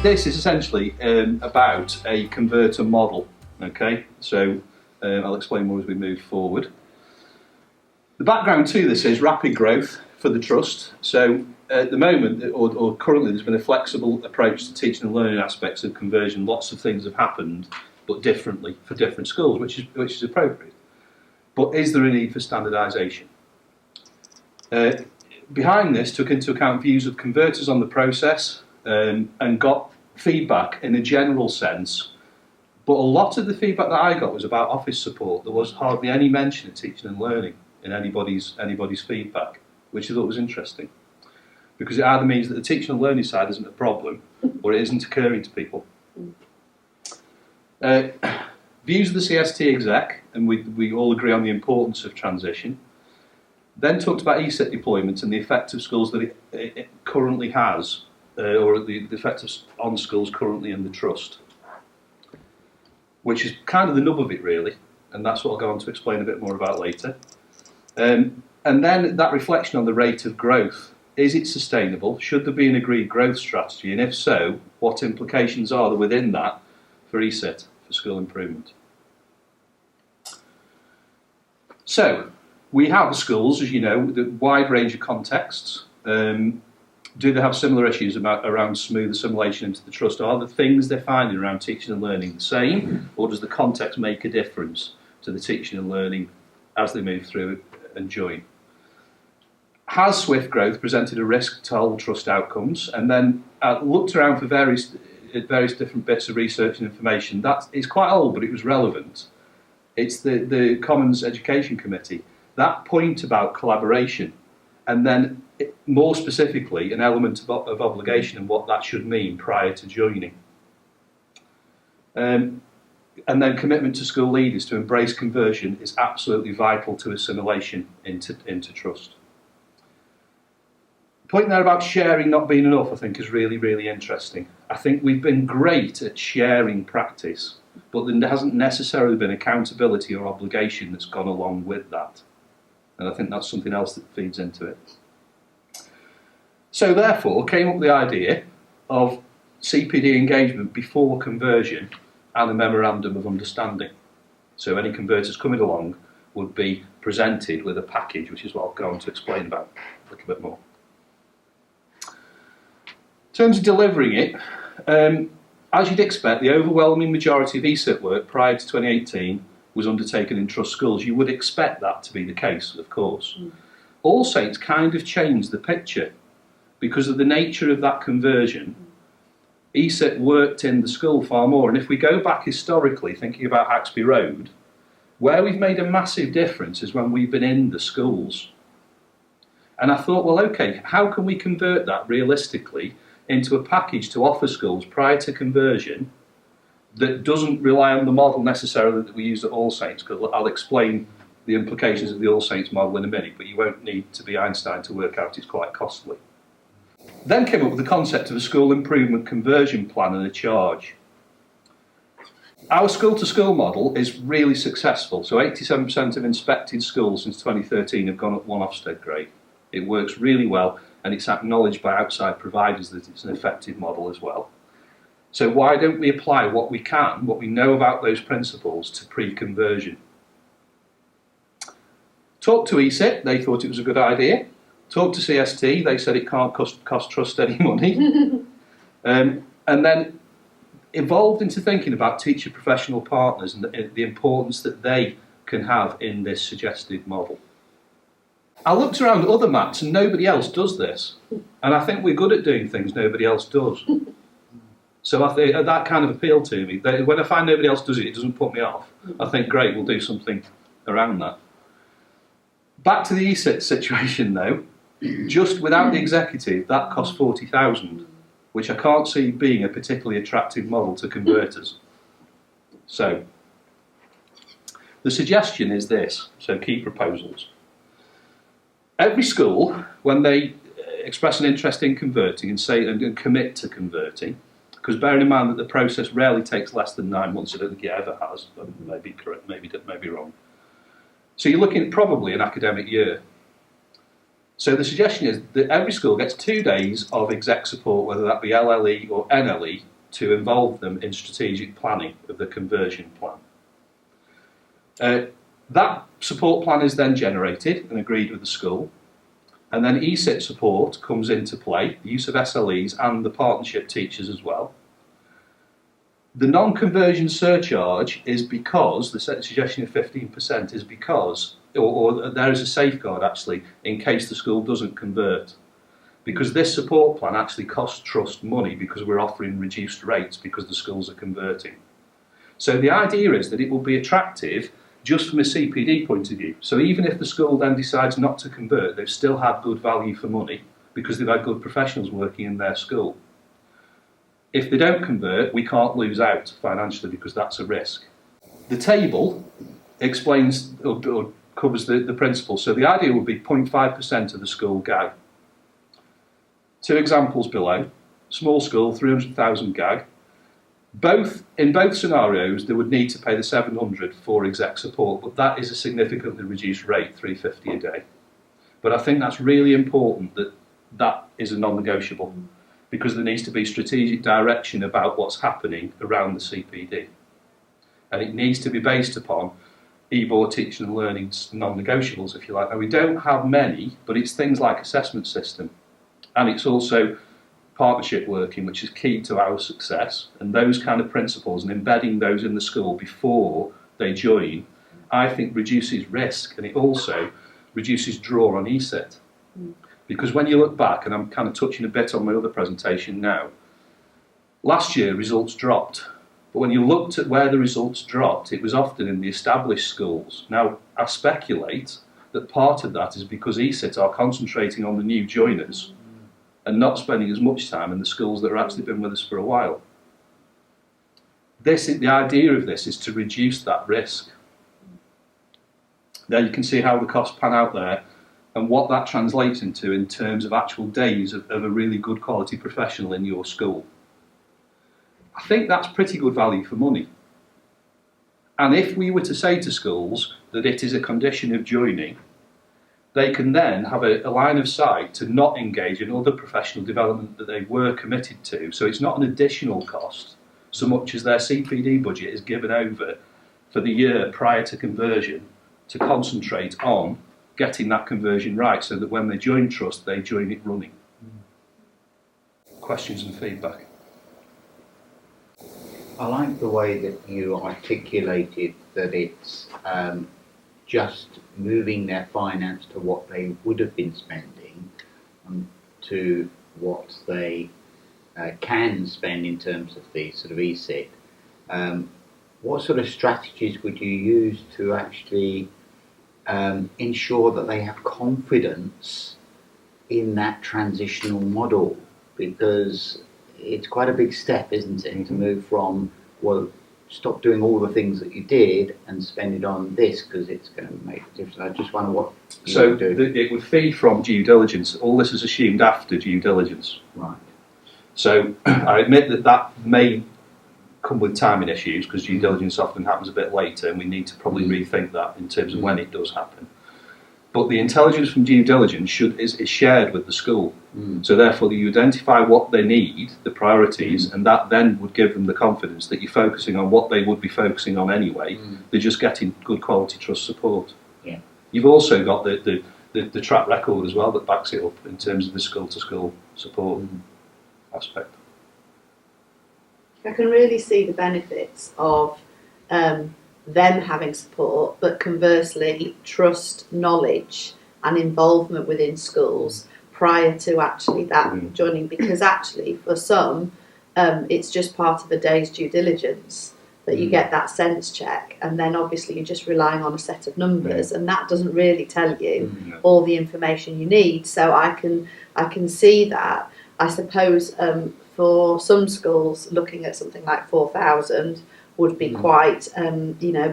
This is essentially about a converter model. Okay, so I'll explain more as we move forward. The background to this is rapid growth for the trust. So at the moment, or currently, there's been a flexible approach to teaching and learning aspects of conversion. Lots of things have happened, but differently for different schools, which is appropriate. But is there a need for standardisation? Behind this, took into account views of converters on the process and got feedback in a general sense. But a lot of the feedback that I got was about office support. There was hardly any mention of teaching and learning in anybody's feedback, which I thought was interesting, because it either means that the teaching and learning side isn't a problem, or it isn't occurring to people. Views of the CST exec, and we all agree on the importance of transition. Then talked about ESET deployment and the effect of schools that it currently has, or the effect on schools currently in the trust, which is kind of the nub of it really, and that's what I'll go on to explain a bit more about later. And then that reflection on the rate of growth. Is it sustainable? Should there be an agreed growth strategy? And if so, what implications are there within that for ESET, for school improvement? So, we have schools, as you know, with a wide range of contexts. Do they have similar issues around smooth assimilation into the trust? Are the things they're finding around teaching and learning the same, or does the context make a difference to the teaching and learning as they move through and join? Has swift growth presented a risk to whole trust outcomes? And then looked around for various different bits of research and information. It's quite old, but it was relevant. It's the Commons Education Committee. That point about collaboration, and then more specifically an element of obligation and what that should mean prior to joining. And then commitment to school leaders to embrace conversion is absolutely vital to assimilation into trust. The point there about sharing not being enough, I think, is really, really interesting. I think we've been great at sharing practice, but there hasn't necessarily been accountability or obligation that's gone along with that. And I think that's something else that feeds into it. So therefore, came up with the idea of CPD engagement before conversion and a memorandum of understanding. So any converters coming along would be presented with a package, which is what I'll go on to explain about a little bit more. In terms of delivering it, as you'd expect, the overwhelming majority of ESET work prior to 2018 was undertaken in trust schools. You would expect that to be the case, of course. All Saints kind of changed the picture because of the nature of that conversion. ESET worked in the school far more, and if we go back historically, thinking about Haxby Road, where we've made a massive difference is when we've been in the schools. And I thought, well, okay, how can we convert that realistically into a package to offer schools prior to conversion that doesn't rely on the model necessarily that we use at All Saints, because I'll explain the implications of the All Saints model in a minute, but you won't need to be Einstein to work out it's quite costly. Then came up with the concept of a school improvement conversion plan and a charge. Our school-to-school model is really successful, so 87% of inspected schools since 2013 have gone up one Ofsted grade. It works really well, and it's acknowledged by outside providers that it's an effective model as well. So why don't we apply what we can, what we know about those principles, to pre-conversion? Talked to ESET, they thought it was a good idea. Talked to CST, they said it can't cost trust any money. And then evolved into thinking about teacher professional partners and the importance that they can have in this suggested model. I looked around at other mats and nobody else does this. And I think we're good at doing things nobody else does. So I think that kind of appealed to me. When I find nobody else does it, it doesn't put me off. I think, great, we'll do something around that. Back to the ESET situation though, just without the executive, that cost 40,000, which I can't see being a particularly attractive model to converters. So, the suggestion is this, so key proposals. Every school, when they express an interest in converting and say and commit to converting, because bearing in mind that the process rarely takes less than 9 months, I don't think it ever has, but maybe correct, maybe wrong. So you're looking at probably an academic year. So the suggestion is that every school gets 2 days of exec support, whether that be LLE or NLE, to involve them in strategic planning of the conversion plan. That support plan is then generated and agreed with the school, and then ESIT support comes into play, the use of SLEs and the partnership teachers as well. The non-conversion surcharge is because, the suggestion of 15% is because, or there is a safeguard actually, in case the school doesn't convert. Because this support plan actually costs trust money because we're offering reduced rates because the schools are converting. So the idea is that it will be attractive just from a CPD point of view. So even if the school then decides not to convert, they've still had good value for money because they've had good professionals working in their school. If they don't convert, we can't lose out financially because that's a risk. The table explains or covers the principles. So the idea would be 0.5% of the school GAG. 2 examples below. Small school, 300,000 GAG. In both scenarios, they would need to pay the 700 for exec support, but that is a significantly reduced rate, 350 a day. But I think that's really important that that is a non-negotiable, because there needs to be strategic direction about what's happening around the CPD. And it needs to be based upon EBOR teaching and learning non-negotiables, if you like. Now, we don't have many, but it's things like assessment system, and it's also partnership working, which is key to our success, and those kind of principles and embedding those in the school before they join, I think reduces risk, and it also reduces draw on ESIT. Because when you look back, and I'm kind of touching a bit on my other presentation now, last year results dropped, but when you looked at where the results dropped, it was often in the established schools. Now, I speculate that part of that is because ESIT are concentrating on the new joiners and not spending as much time in the schools that have actually been with us for a while. The idea of this is to reduce that risk. There you can see how the costs pan out there and what that translates into in terms of actual days of a really good quality professional in your school. I think that's pretty good value for money. And if we were to say to schools that it is a condition of joining, they can then have a line of sight to not engage in other professional development that they were committed to. So it's not an additional cost so much as their CPD budget is given over for the year prior to conversion to concentrate on getting that conversion right so that when they join Trust, they join it running. Questions and feedback? I like the way that you articulated that it's just moving their finance to what they would have been spending to what they can spend in terms of the sort of ESIT. What sort of strategies would you use to actually ensure that they have confidence in that transitional model? Because it's quite a big step, isn't it, to move from, well, stop doing all the things that you did and spend it on this because it's going to make a difference. I just wonder what you would do. It would feed from due diligence. All this is assumed after due diligence. Right. So I admit that may come with timing issues because due diligence often happens a bit later and we need to probably rethink that in terms of when it does happen. But the intelligence from due diligence is shared with the school. So therefore you identify what they need, the priorities, and that then would give them the confidence that you're focusing on what they would be focusing on anyway. They're just getting good quality trust support. Yeah. You've also got the track record as well that backs it up in terms of the school-to-school support aspect. I can really see the benefits of them having support, but conversely, trust, knowledge and involvement within schools prior to actually that joining, because actually for some it's just part of a day's due diligence that you get that sense check, and then obviously you're just relying on a set of numbers and that doesn't really tell you all the information you need. So I can see that. I suppose for some schools looking at something like 4,000 would be quite, a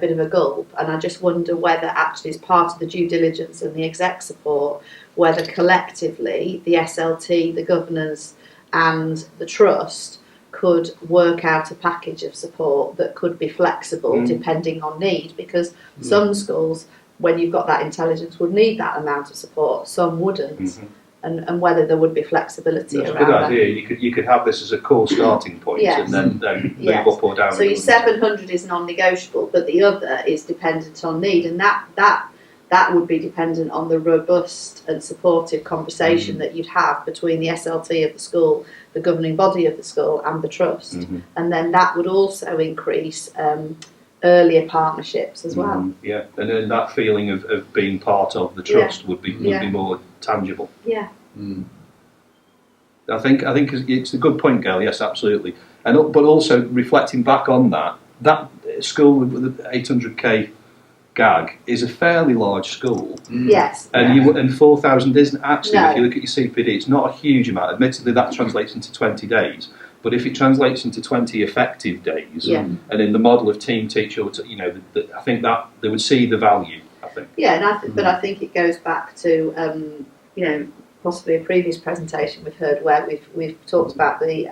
bit of a gulp. And I just wonder whether actually as part of the due diligence and the exec support, whether collectively the SLT, the governors and the trust could work out a package of support that could be flexible depending on need, because some schools when you've got that intelligence, would need that amount of support. Some wouldn't. Mm-hmm. And whether there would be flexibility That's a around good that. idea. You could have this as a core starting point, Yes. and then move Yes. up or down. So your 700 is non-negotiable, but the other is dependent on need, and that would be dependent on the robust and supportive conversation that you'd have between the SLT of the school, the governing body of the school, and the trust. Mm-hmm. And then that would also increase earlier partnerships as well. Mm-hmm. Yeah, and then that feeling of being part of the trust would be more tangible. Yeah. Mm. I think it's a good point, Gail. Yes, absolutely. But also reflecting back on that school with the 800k gag is a fairly large school. Mm. Yes. And 4,000 isn't actually. No. If you look at your CPD, it's not a huge amount. Admittedly, that translates into 20 days. But if it translates into 20 effective days, and in the model of team teacher, I think that they would see the value. I think. Yeah, but I think it goes back to possibly a previous presentation we've heard where we've talked about the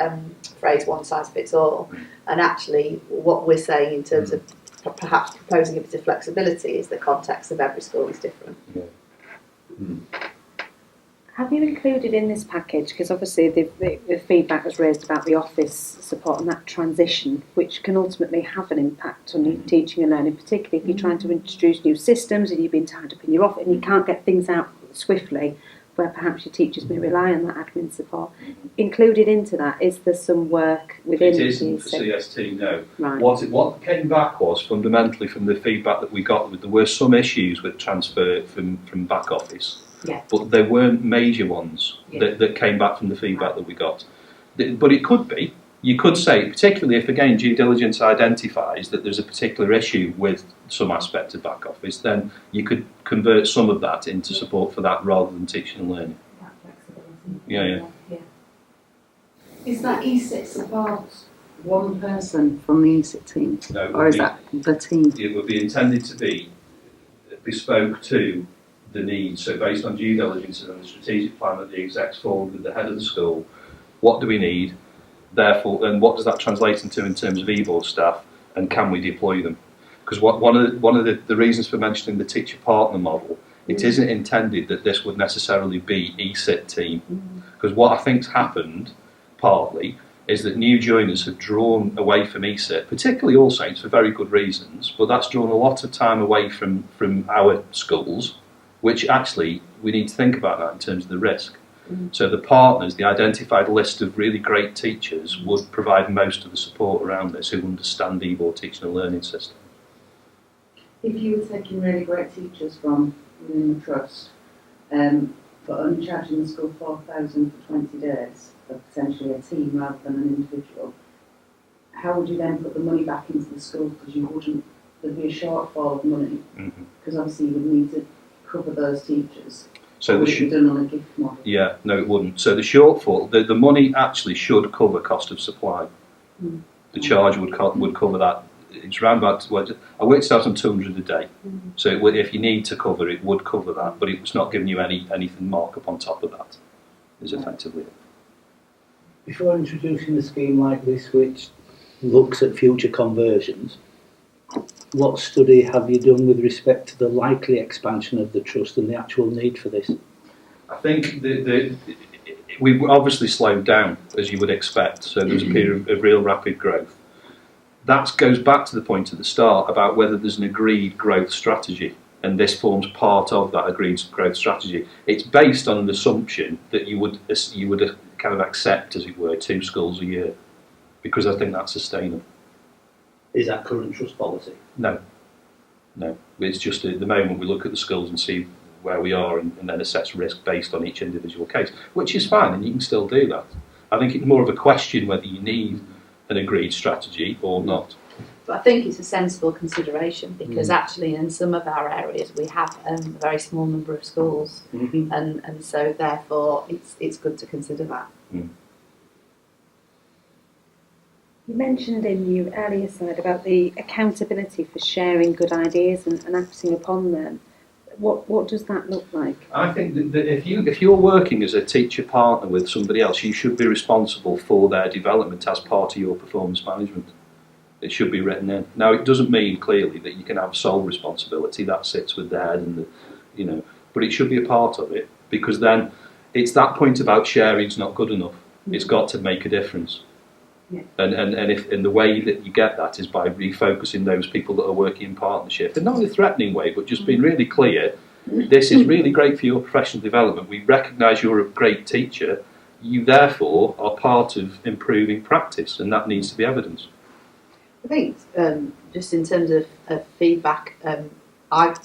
phrase "one size fits all," and actually what we're saying in terms of perhaps proposing a bit of flexibility is the context of every school is different. Yeah. Mm. Have you included in this package, because obviously the feedback was raised about the office support and that transition, which can ultimately have an impact on your teaching and learning, particularly if you're trying to introduce new systems and you've been tied up in your office and you can't get things out swiftly, where perhaps your teachers may rely on that admin support. Included into that, is there some work within It the isn't for CST, no. Right. What came back was fundamentally from the feedback that we got, there were some issues with transfer from back office. Yeah. But there weren't major ones that came back from the feedback that we got. But it could be. You could say, particularly if, again, due diligence identifies that there's a particular issue with some aspect of back office, then you could convert some of that into support for that rather than teaching and learning. That flexibility. Yeah. Is that ESIT support one person from the ESIT team? No, Or is that the team? It would be intended to be bespoke to the needs. So based on due diligence and the strategic plan that the execs formed with the head of the school, what do we need? Therefore, and what does that translate into in terms of e-board staff, and can we deploy them? Because one of the reasons for mentioning the teacher partner model, it isn't intended that this would necessarily be ESIT team. Because what I think's happened, partly, is that new joiners have drawn away from ESIT, particularly All Saints for very good reasons, but that's drawn a lot of time away from our schools, which actually we need to think about that in terms of the risk. So the partners, the identified list of really great teachers, would provide most of the support around this, who understand the e-board teaching and learning system. If you were taking really great teachers from within the trust, but only charging the school 4,000 for 20 days, for potentially a team rather than an individual, how would you then put the money back into the school? Because there'd be a shortfall of money, because obviously you would need to cover those teachers. So would it be done on a gift model? Yeah, no, it wouldn't. So the shortfall, the money actually should cover cost of supply. The charge would cover that. It's around about, I worked out on 200 a day. So it would, if you need to cover it, would cover that, but it's not giving you anything markup on top of that. Is effectively it. Before introducing a scheme like this, which looks at future conversions, what study have you done with respect to the likely expansion of the trust and the actual need for this? I think we've obviously slowed down, as you would expect, so there's a period of real rapid growth. That goes back to the point at the start about whether there's an agreed growth strategy, and this forms part of that agreed growth strategy. It's based on an assumption that you would kind of accept, as it were, 2 schools a year, because I think that's sustainable. Is that current trust policy? No. It's just at the moment we look at the schools and see where we are and then assess risk based on each individual case, which is fine, and you can still do that. I think it's more of a question whether you need an agreed strategy or not. But I think it's a sensible consideration because actually in some of our areas we have a very small number of schools, and so therefore it's good to consider that. You mentioned in your earlier slide about the accountability for sharing good ideas and acting upon them. What does that look like? I think that if you're working as a teacher partner with somebody else, you should be responsible for their development as part of your performance management. It should be written in. Now, it doesn't mean clearly that you can have sole responsibility. That sits with the head and the, you know, but it should be a part of it, because then it's that point about sharing's not good enough. It's got to make a difference. Yeah. And the way that you get that is by refocusing those people that are working in partnership, and not in a threatening way, but just being really clear. This is really great for your professional development. We recognise you're a great teacher. You therefore are part of improving practice, and that needs to be evidenced. I think just in terms of feedback, I've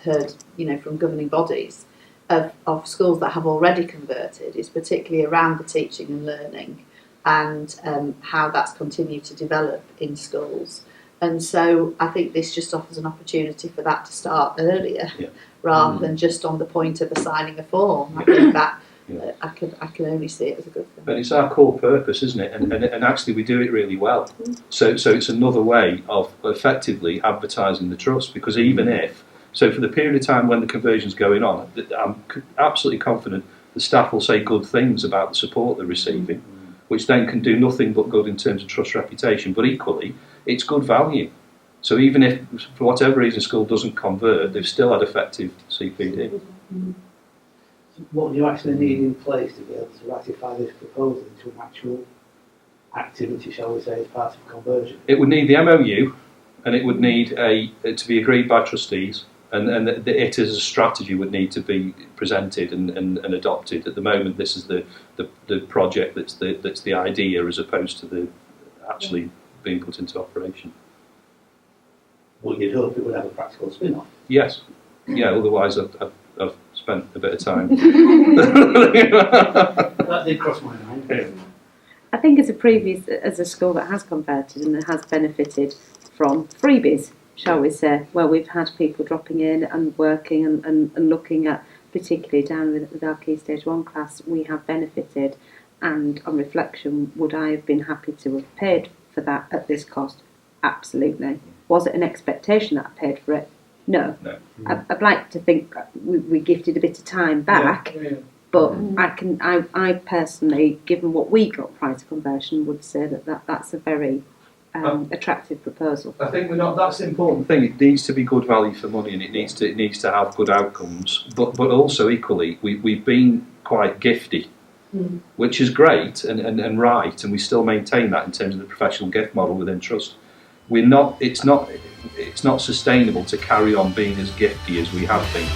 heard, you know, from governing bodies of schools that have already converted is particularly around the teaching and learning, and how that's continued to develop in schools. And so I think this just offers an opportunity for that to start earlier, rather than just on the point of assigning a form. I think that I can only see it as a good thing. But it's our core purpose, isn't it? And actually we do it really well. So it's another way of effectively advertising the trust, because even if, so for the period of time when the conversion's going on, I'm absolutely confident the staff will say good things about the support they're receiving, which then can do nothing but good in terms of trust reputation, but equally it's good value. So even if for whatever reason a school doesn't convert, they've still had effective CPD. What do you actually need in place to be able to ratify this proposal into an actual activity, shall we say, as part of conversion? It would need the MOU, and it would need to be agreed by trustees, and it as a strategy would need to be presented and adopted. At the moment, this is the project that's the idea, as opposed to the actually being put into operation. Well, you'd hope it would have a practical spin-off. Yes, yeah. Otherwise, I've spent a bit of time. That did cross my mind. Yeah. I think as a school that has converted and that has benefited from freebies, shall we say, where we've had people dropping in and working and looking at, particularly down with our Key Stage 1 class, we have benefited. And on reflection, would I have been happy to have paid for that at this cost? Absolutely. Was it an expectation that I paid for it? No. I'd like to think we gifted a bit of time back, but I personally, given what we got prior to conversion, would say that's a very attractive proposal. I think that's the important thing. It needs to be good value for money, and it needs to have good outcomes. But also equally, we've been quite gifty, which is great and right, and we still maintain that in terms of the professional gift model within trust. It's not sustainable to carry on being as gifty as we have been.